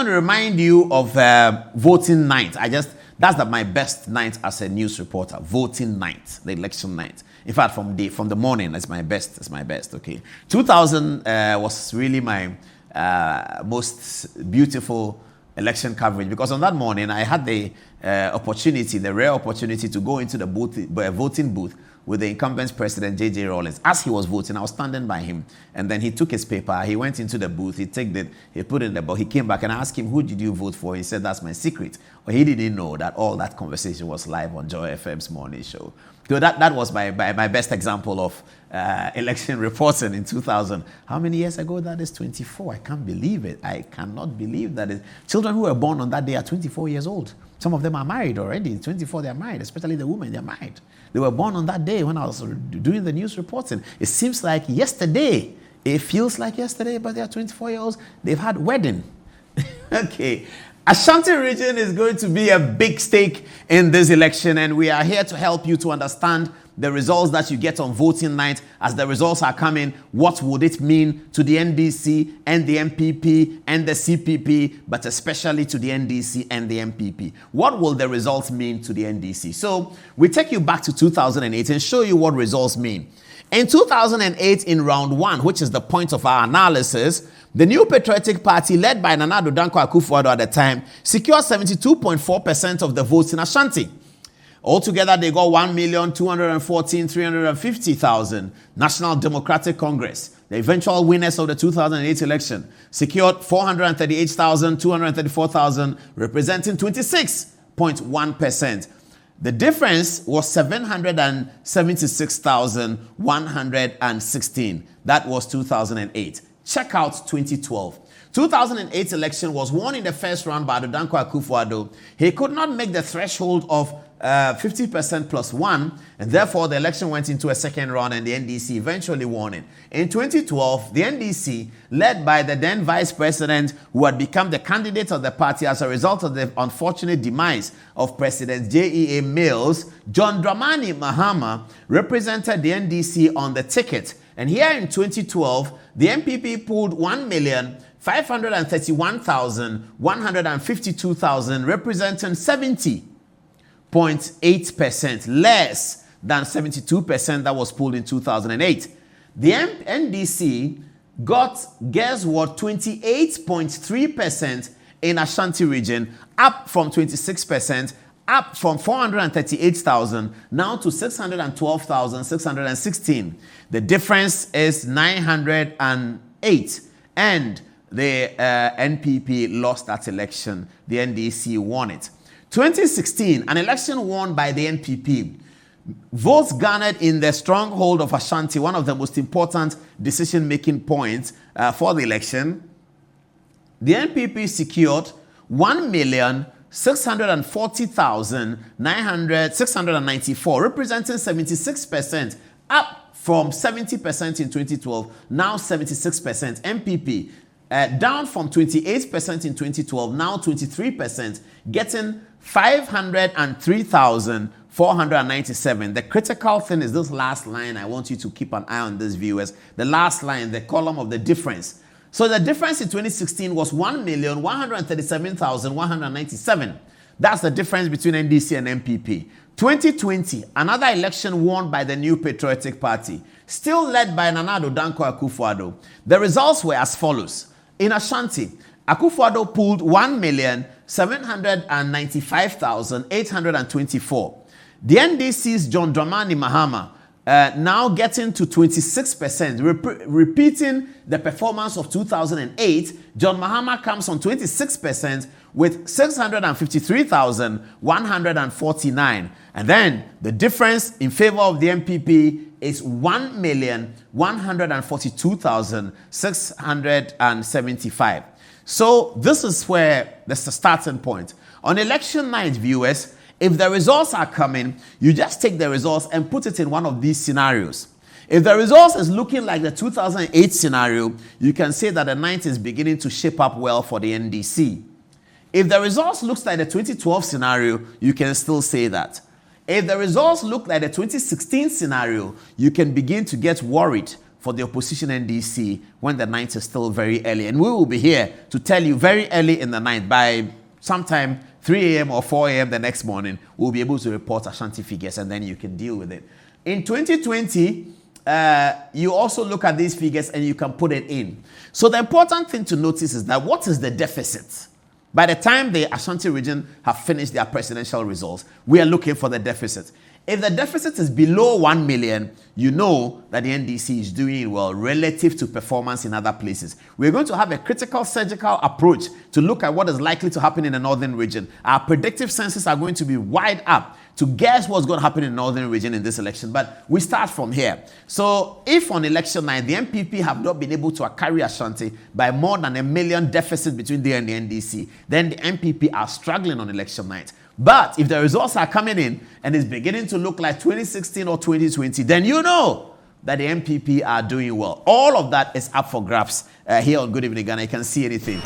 going to remind you of voting night. That's my best night as a news reporter. Voting night, the election night. In fact, from the morning, that's my best. It's my best. Okay, 2000 was really my most beautiful election coverage, because on that morning I had the rare opportunity to go into the voting booth with the incumbent president, J.J. Rawlings. As he was voting, I was standing by him, and then he took his paper, he went into the booth, he put it in the box, he came back and I asked him, who did you vote for? He said, that's my secret. Well, he didn't know that all that conversation was live on Joy FM's morning show. So that was my best example of election reporting in 2000. How many years ago that is? 24. I can't believe it. I cannot believe that. Children who were born on that day are 24 years old. Some of them are married already. 24, they're married, especially the women, they're married. They were born on that day when I was doing the news reporting. It seems like yesterday. It feels like yesterday, but they're 24 years old. They've had wedding. Okay. Ashanti Region is going to be a big stake in this election, and we are here to help you to understand the results that you get on voting night. As the results are coming, what would it mean to the NDC and the NPP and the CPP, but especially to the NDC and the NPP? What will the results mean to the NDC? So we take you back to 2008 and show you what results mean. In 2008, in round one, which is the point of our analysis, the New Patriotic Party, led by Nana Addo Dankwa Akufo-Addo at the time, secured 72.4% of the votes in Ashanti. Altogether, they got 1,214,350,000. National Democratic Congress, the eventual winners of the 2008 election, secured 438,234,000, representing 26.1%. The difference was 776,116. That was 2008. Check out 2012. 2008 election was won in the first round by Addo Dankwa Akufo-Addo. He could not make the threshold of 50% plus one, and therefore the election went into a second round and the NDC eventually won it. In 2012, the NDC, led by the then vice president who had become the candidate of the party as a result of the unfortunate demise of President J.E.A. Mills, John Dramani Mahama, represented the NDC on the ticket. And here in 2012, the NPP pulled 1,531,152,000, representing 70.8%, less than 72% that was pulled in 2008. The NDC got, guess what, 28.3% in Ashanti Region, up from 26%, up from 438,000 now to 612,616. The difference is 908, and the NPP lost that election. The NDC won it. 2016, an election won by the NPP. Votes garnered in the stronghold of Ashanti, one of the most important decision-making points for the election. The NPP secured 1,640,694, representing 76%, up from 70% in 2012, now 76%. NPP, down from 28% in 2012, now 23%, getting 503,497. The critical thing is this last line. I want you to keep an eye on this, viewers. The last line, the column of the difference. So the difference in 2016 was 1,137,197. That's the difference between NDC and NPP. 2020, another election won by the New Patriotic Party, still led by Nana Addo Dankwa Akufo-Addo. The results were as follows. In Ashanti, Akufo-Addo pulled 1,795,824. The NDC's John Dramani Mahama now getting to 26%, repeating the performance of 2008. John Mahama comes on 26% with 653,149. And then the difference in favor of the NPP is 1,142,675. So this is where that's the starting point. On election night, viewers, if the results are coming, you just take the results and put it in one of these scenarios. If the results is looking like the 2008 scenario, you can say that the night is beginning to shape up well for the NDC. If the results looks like the 2012 scenario, you can still say that. If the results look like the 2016 scenario, you can begin to get worried for the opposition NDC when the night is still very early. And we will be here to tell you very early in the night, by sometime 3 a.m. or 4 a.m. the next morning, we'll be able to report Ashanti figures, and then you can deal with it. In 2020, you also look at these figures and you can put it in. So the important thing to notice is that what is the deficit? By the time the Ashanti region have finished their presidential results, we are looking for the deficit. If the deficit is below 1 million, you know that the NDC is doing well relative to performance in other places. We're going to have a critical surgical approach to look at what is likely to happen in the northern region. Our predictive senses are going to be wide up to guess what's going to happen in the northern region in this election. But we start from here. So if on election night, the NPP have not been able to carry Ashanti by more than 1 million deficit between they and the NDC, then the NPP are struggling on election night. But if the results are coming in and it's beginning to look like 2016 or 2020, then you know that the NPP are doing well. All of that is up for grabs here on Good Evening Ghana. You can see anything.